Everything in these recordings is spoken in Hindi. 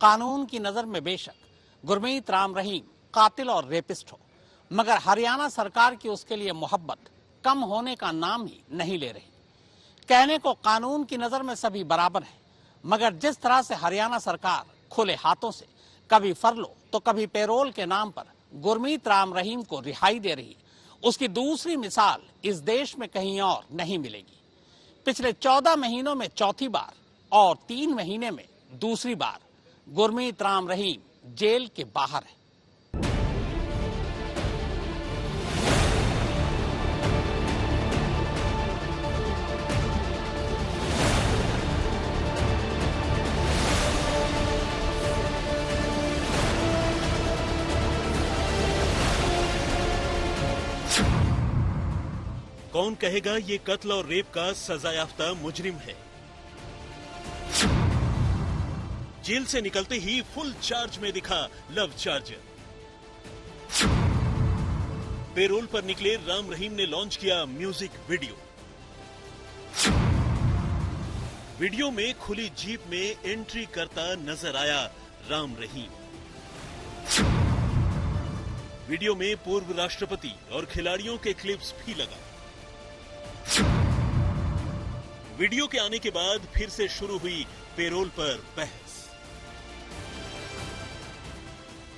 कानून की नजर में बेशक गुरमीत राम रहीम कातिल और रेपिस्ट हो, मगर हरियाणा सरकार की उसके लिए मोहब्बत कम होने का नाम ही नहीं ले रही। कहने को कानून की नजर में सभी बराबर है, मगर जिस तरह से हरियाणा सरकार खुले हाथों से कभी फरलो तो कभी पेरोल के नाम पर गुरमीत राम रहीम को रिहाई दे रही, उसकी दूसरी मिसाल इस देश में कहीं और नहीं मिलेगी। पिछले 14 महीनों में चौथी बार और 3 महीने में दूसरी बार गुरमीत राम रहीम जेल के बाहर है। कौन कहेगा ये कत्ल और रेप का सजायाफ्ता मुजरिम है। जेल से निकलते ही फुल चार्ज में दिखा लव चार्जर। पेरोल पर निकले राम रहीम ने लॉन्च किया म्यूजिक वीडियो। वीडियो में खुली जीप में एंट्री करता नजर आया राम रहीम। वीडियो में पूर्व राष्ट्रपति और खिलाड़ियों के क्लिप्स भी लगा। वीडियो के आने के बाद फिर से शुरू हुई पेरोल पर बहस।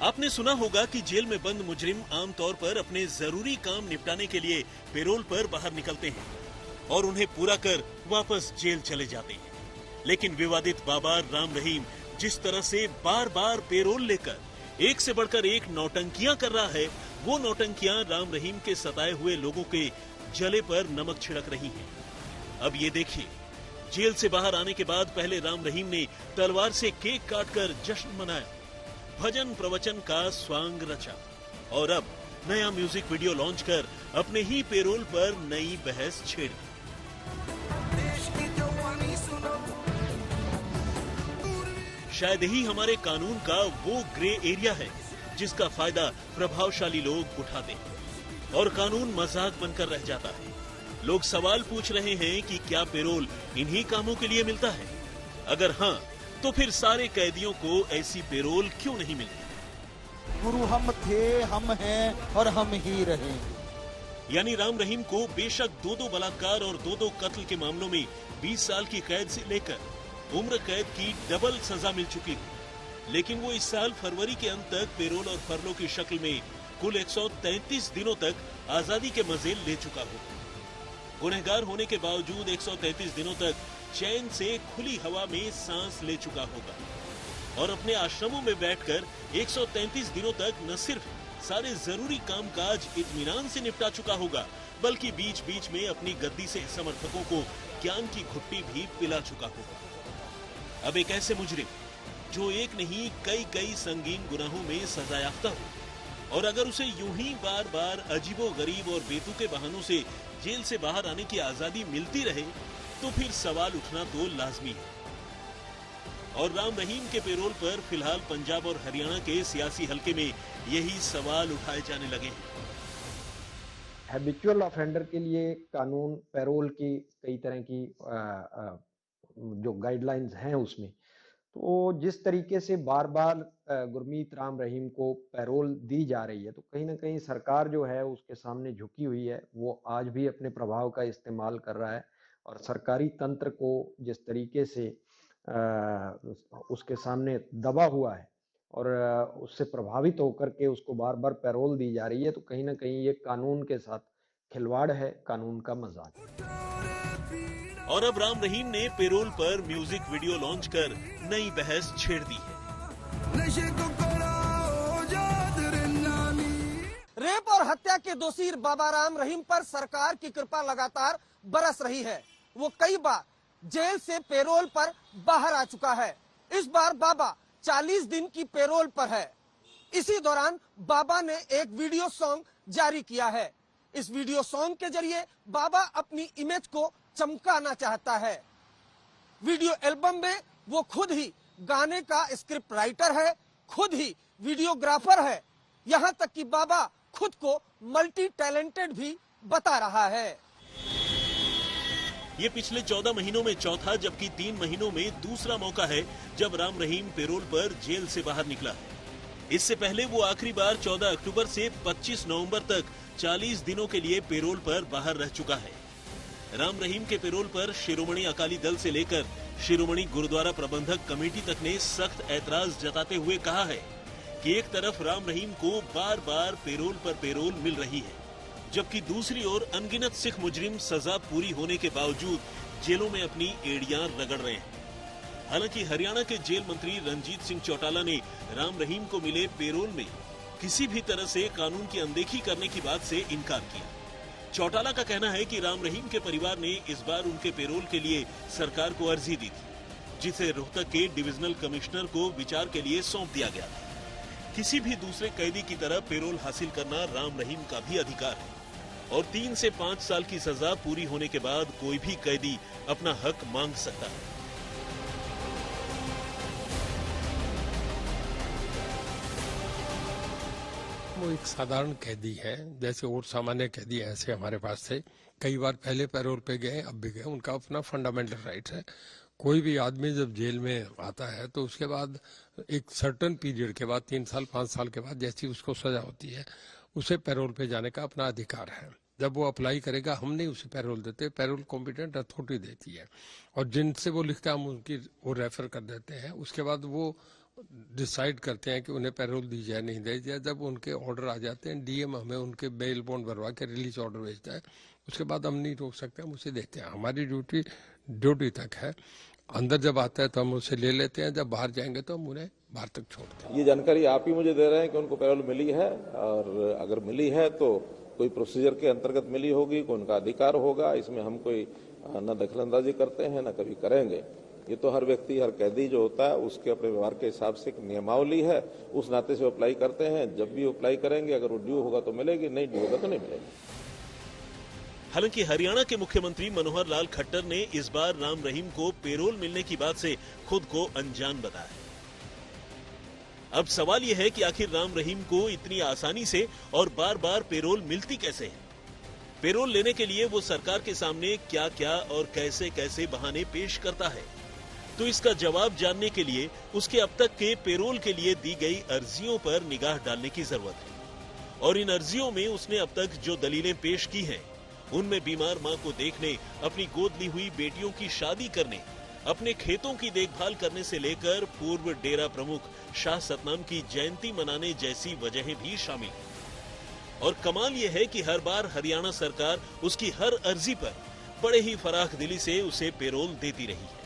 आपने सुना होगा कि जेल में बंद मुजरिम आमतौर पर अपने जरूरी काम निपटाने के लिए पेरोल पर बाहर निकलते हैं और उन्हें पूरा कर वापस जेल चले जाते हैं। लेकिन विवादित बाबा राम रहीम जिस तरह से बार बार पेरोल लेकर एक से बढ़कर एक नौटंकियां कर रहा है, वो नौटंकियां राम रहीम के सताए हुए लोगों के जले पर नमक छिड़क रही हैं। अब ये देखिए, जेल से बाहर आने के बाद पहले राम रहीम ने तलवार से केक काटकर जश्न मनाया, भजन प्रवचन का स्वांग रचा और अब नया म्यूजिक वीडियो लॉन्च कर अपने ही पेरोल पर नई बहस छेड़ दी। शायद ही हमारे कानून का वो ग्रे एरिया है जिसका फायदा प्रभावशाली लोग उठाते हैं और कानून मजाक बनकर रह जाता है। लोग सवाल पूछ रहे हैं कि क्या पेरोल इन्हीं कामों के लिए मिलता है? अगर हाँ, तो फिर सारे कैदियों को ऐसी पेरोल क्यों नहीं मिलती? गुरु हम थे, हम हैं और हम ही रहेंगे। यानी राम रहीम को बेशक 2-2 बलात्कार और 2-2 कत्ल के मामलों में 20 साल की कैद से लेकर उम्र कैद की डबल सजा मिल चुकी है, लेकिन वो इस साल फरवरी के अंत तक पेरोल और फरलो की शक्ल में कुल 133 दिनों तक आजादी के मजे ले चुका होगा। गुनहगार होने के बावजूद 133 दिनों तक चैन से खुली हवा में सांस ले चुका होगा और अपने आश्रमों में बैठकर 133 दिनों तक न सिर्फ सारे जरूरी कामकाज इत्मीनान से निपटा चुका होगा, बल्कि बीच बीच में अपनी गद्दी से समर्थकों को ज्ञान की घुट्टी भी पिला चुका होगा। अब एक ऐसे मुजरिम जो एक नहीं कई संगीन गुनाहों में सजायाफ्ता हो और अगर उसे यूं ही बार बार अजीबो गरीब और बेतुके बहानों से जेल से बाहर आने की आजादी मिलती रहे, तो फिर सवाल उठना तो लाजमी है। और राम रहीम के पेरोल पर फिलहाल पंजाब और हरियाणा के सियासी हलके में यही सवाल उठाए जाने लगे हैं। हैबिचुअल ऑफेंडर के लिए कानून पेरोल की कई तरह की जो गाइडलाइंस हैं उसमें, तो जिस तरीके से बार बार गुरमीत राम रहीम को पैरोल दी जा रही है, तो कहीं ना कहीं सरकार जो है उसके सामने झुकी हुई है। वो आज भी अपने प्रभाव का इस्तेमाल कर रहा है और सरकारी तंत्र को जिस तरीके से उसके सामने दबा हुआ है और उससे प्रभावित होकर के उसको बार बार पैरोल दी जा रही है, तो कहीं ना कहीं ये कानून के साथ खिलवाड़ है, कानून का मजाक। और अब राम रहीम ने पेरोल पर म्यूजिक वीडियो लॉन्च कर नई बहस छेड़ दी है। रेप और हत्या के दोषी बाबा राम रहीम पर सरकार की कृपा लगातार बरस रही है। वो कई बार जेल से पेरोल पर बाहर आ चुका है। इस बार बाबा 40 दिन की पेरोल पर है। इसी दौरान बाबा ने एक वीडियो सॉन्ग जारी किया है। इस वीडियो सॉन्ग के जरिए बाबा अपनी इमेज को चमकाना चाहता है। वीडियो एल्बम में वो खुद ही गाने का स्क्रिप्ट राइटर है, खुद ही वीडियोग्राफर है, यहाँ तक कि बाबा खुद को मल्टी टैलेंटेड भी बता रहा है। ये पिछले 14 महीनों में चौथा जबकि 3 महीनों में दूसरा मौका है जब राम रहीम पेरोल पर जेल से बाहर निकला है। इससे पहले वो आखिरी बार 14 अक्टूबर से 25 नवंबर तक 40 दिनों के लिए पेरोल पर बाहर रह चुका है। राम रहीम के पेरोल पर शिरोमणि अकाली दल से लेकर शिरोमणि गुरुद्वारा प्रबंधक कमेटी तक ने सख्त ऐतराज जताते हुए कहा है कि एक तरफ राम रहीम को बार बार पेरोल पर पेरोल मिल रही है, जबकि दूसरी ओर अनगिनत सिख मुजरिम सजा पूरी होने के बावजूद जेलों में अपनी एड़ियां रगड़ रहे हैं। हालांकि हरियाणा के जेल मंत्री रणजीत सिंह चौटाला ने राम रहीम को मिले पेरोल में किसी भी तरह से कानून की अनदेखी करने की बात से इनकार किया। चौटाला का कहना है कि राम रहीम के परिवार ने इस बार उनके पेरोल के लिए सरकार को अर्जी दी थी, जिसे रोहतक के डिविजनल कमिश्नर को विचार के लिए सौंप दिया गया था। किसी भी दूसरे कैदी की तरह पेरोल हासिल करना राम रहीम का भी अधिकार है और 3 से 5 साल की सजा पूरी होने के बाद कोई भी कैदी अपना हक मांग सकता है। वो एक साधारण कैदी है, जैसे और सामान्य कैदी ऐसे हमारे पास थे। कई बार पहले पैरोल पे गए, अब भी गए, उनका अपना फंडामेंटल राइट है। कोई भी आदमी जब जेल में आता है तो उसके बाद एक सर्टेन पीरियड के बाद 3 साल 5 साल के बाद जैसी उसको सजा होती है उसे पैरोल पे जाने का अपना अधिकार है। जब वो अप्लाई करेगा हम नहीं उसे पैरोल देते, पैरोल कॉम्पिटेंट अथॉरिटी देती है और जिनसे वो लिखता है हम उनकी वो रेफर कर देते हैं। उसके बाद वो डिसाइड करते हैं कि उन्हें पैरोल दी जाए नहीं दी जाए। जब उनके ऑर्डर आ जाते हैं डीएम हमें उनके बेल बॉन्ड भरवा के रिलीज ऑर्डर भेजता है, उसके बाद हम नहीं रोक सकते, हम उसे देते हैं। हमारी ड्यूटी तक है। अंदर जब आता है तो हम उसे ले लेते हैं, जब बाहर जाएंगे तो हम उन्हें बाहर तक छोड़ते हैं। ये जानकारी आप ही मुझे दे रहे हैं कि उनको पैरोल मिली है, और अगर मिली है तो कोई प्रोसीजर के अंतर्गत मिली होगी, कोई उनका अधिकार होगा। इसमें हम कोई न दखलंदाजी करते हैं न कभी करेंगे। ये तो हर व्यक्ति, हर कैदी जो होता है उसके अपने व्यवहार के हिसाब से एक नियमावली है, उस नाते से अप्लाई करते हैं। जब भी अप्लाई करेंगे अगर वो ड्यू होगा तो मिलेगी, नहीं ड्यू होगा तो नहीं मिलेगी। हालांकि हरियाणा के मुख्यमंत्री मनोहर लाल खट्टर ने इस बार राम रहीम को पेरोल मिलने की बात से खुद को अनजान बताया। अब सवाल यह है कि आखिर राम रहीम को इतनी आसानी से और बार बार पेरोल मिलती कैसे है? पेरोल लेने के लिए वो सरकार के सामने क्या क्या और कैसे कैसे बहाने पेश करता है? तो इसका जवाब जानने के लिए उसके अब तक के पेरोल के लिए दी गई अर्जियों पर निगाह डालने की जरूरत है। और इन अर्जियों में उसने अब तक जो दलीलें पेश की हैं, उनमें बीमार मां को देखने, अपनी गोद ली हुई बेटियों की शादी करने, अपने खेतों की देखभाल करने से लेकर पूर्व डेरा प्रमुख शाह सतनाम की जयंती मनाने जैसी वजहें भी शामिल हैं। और कमाल यह है कि हर बार हरियाणा सरकार उसकी हर अर्जी पर बड़े ही फराख दिली से उसे पेरोल देती रही है।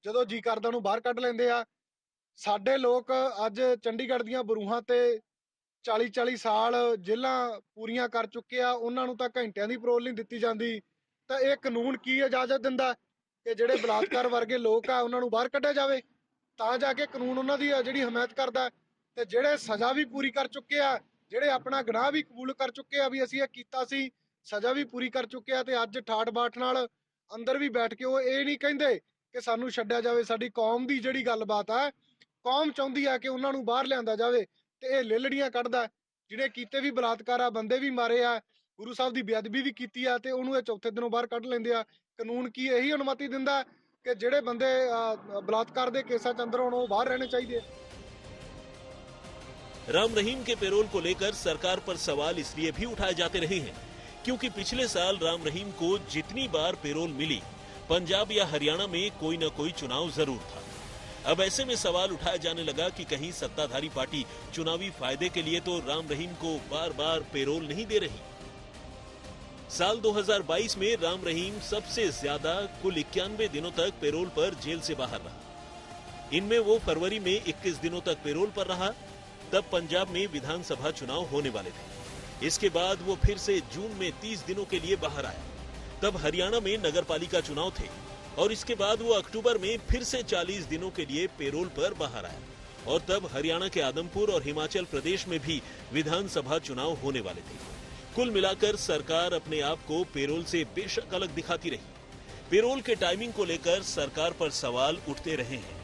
ਜਦੋਂ ਜੀ ਕਰਦਾ ਨੂੰ ਬਾਹਰ ਕੱਢ ਲੈਂਦੇ ਆ। ਸਾਡੇ ਲੋਕ ਅੱਜ ਚੰਡੀਗੜ੍ਹ ਦੀਆਂ ਬਰੂਹਾਂ ਤੇ 40-40 ਸਾਲ ਜੇਲ੍ਹਾਂ ਪੂਰੀਆਂ ਕਰ ਚੁੱਕੇ ਆ, ਉਹਨਾਂ ਨੂੰ ਤਾਂ ਘੰਟਿਆਂ ਦੀ ਪੈਰੋਲ ਨਹੀਂ ਦਿੱਤੀ ਜਾਂਦੀ। ਤਾਂ ਇਹ ਕਾਨੂੰਨ ਕੀ ਇਜਾਜ਼ਤ ਦਿੰਦਾ ਕਿ ਜਿਹੜੇ ਬਲਾਤਕਾਰ ਵਰਗੇ ਲੋਕ ਆ ਉਹਨਾਂ ਨੂੰ ਬਾਹਰ ਕੱਢਿਆ ਜਾਵੇ? ਤਾਂ ਜਾ ਕੇ ਕਾਨੂੰਨ ਉਹਨਾਂ ਦੀ ਜਿਹੜੀ ਹਮਾਇਤ ਕਰਦਾ। ਤੇ ਜਿਹੜੇ ਸਜ਼ਾ ਵੀ ਪੂਰੀ ਕਰ ਚੁੱਕੇ ਆ, ਜਿਹੜੇ ਆਪਣਾ ਗੁਨਾਹ ਵੀ ਕਬੂਲ ਕਰ ਚੁੱਕੇ ਆ ਵੀ ਅਸੀਂ ਇਹ ਕੀਤਾ ਸੀ, ਸਜ਼ਾ ਵੀ ਪੂਰੀ ਕਰ ਚੁੱਕੇ ਆ, ਤੇ ਅੱਜ ਠਾਠ ਬਾਠ ਨਾਲ ਅੰਦਰ ਵੀ ਬੈਠ ਕੇ ਉਹ ਇਹ ਨਹੀਂ ਕਹਿੰਦੇ ਕਿ ਸਾਨੂੰ ਛੱਡਿਆ ਜਾਵੇ। ਸਾਡੀ ਕੌਮ ਦੀ ਜਿਹੜੀ ਗੱਲਬਾਤ ਆ, ਕੌਮ ਚਾਹੁੰਦੀ ਆ ਕਿ ਉਹਨਾਂ ਨੂੰ ਬਾਹਰ ਲਿਆਂਦਾ ਜਾਵੇ, ਤੇ ਇਹ ਲੇਲੜੀਆਂ ਕੱਢਦਾ। ਜਿਹੜੇ ਕੀਤੇ ਵੀ ਬਲਾਤਕਾਰ ਆ, ਬੰਦੇ ਵੀ ਮਾਰੇ ਆ, ਗੁਰੂ ਸਾਹਿਬ ਦੀ ਬੇਅਦਬੀ ਵੀ ਕੀਤੀ ਆ, ਤੇ ਉਹਨੂੰ ਇਹ ਚੌਥੇ ਦਿਨੋਂ ਬਾਹਰ ਕੱਢ ਲੈਂਦੇ ਆ। ਕਾਨੂੰਨ ਕੀ ਇਹੀ ਅਨੁਮਤੀ ਦਿੰਦਾ ਕਿ ਜਿਹੜੇ ਬੰਦੇ ਬਲਾਤਕਾਰ ਦੇ ਕੇਸਾਂ ਚ ਅੰਦਰ ਹੋਣ ਉਹ ਬਾਹਰ रहने चाहिए। राम रहीम के पेरोल को लेकर सरकार पर सवाल इसलिए भी उठाए जाते रहे हैं क्योंकि पिछले साल राम रहीम को जितनी बार पेरोल मिली, पंजाब या हरियाणा में कोई न कोई चुनाव जरूर था। अब ऐसे में सवाल उठाया जाने लगा कि कहीं सत्ताधारी पार्टी चुनावी फायदे के लिए तो राम रहीम को बार बार पेरोल नहीं दे रही। साल 2022 में राम रहीम सबसे ज्यादा कुल 91 दिनों तक पेरोल पर जेल से बाहर रहा। इनमें वो फरवरी में 21 दिनों तक पेरोल पर रहा। तब पंजाब में विधानसभा चुनाव होने वाले थे। इसके बाद वो फिर से जून में 30 दिनों के लिए बाहर आया। तब हरियाणा में नगरपालिका चुनाव थे और इसके बाद वो अक्टूबर में फिर से 40 दिनों के लिए पेरोल पर बाहर आया। और तब हरियाणा के आदमपुर और हिमाचल प्रदेश में भी विधानसभा चुनाव होने वाले थे। कुल मिलाकर सरकार अपने आप को पेरोल से बेशक अलग दिखाती रही। पेरोल के टाइमिंग को लेकर सरकार पर सवाल उठते रहे हैं।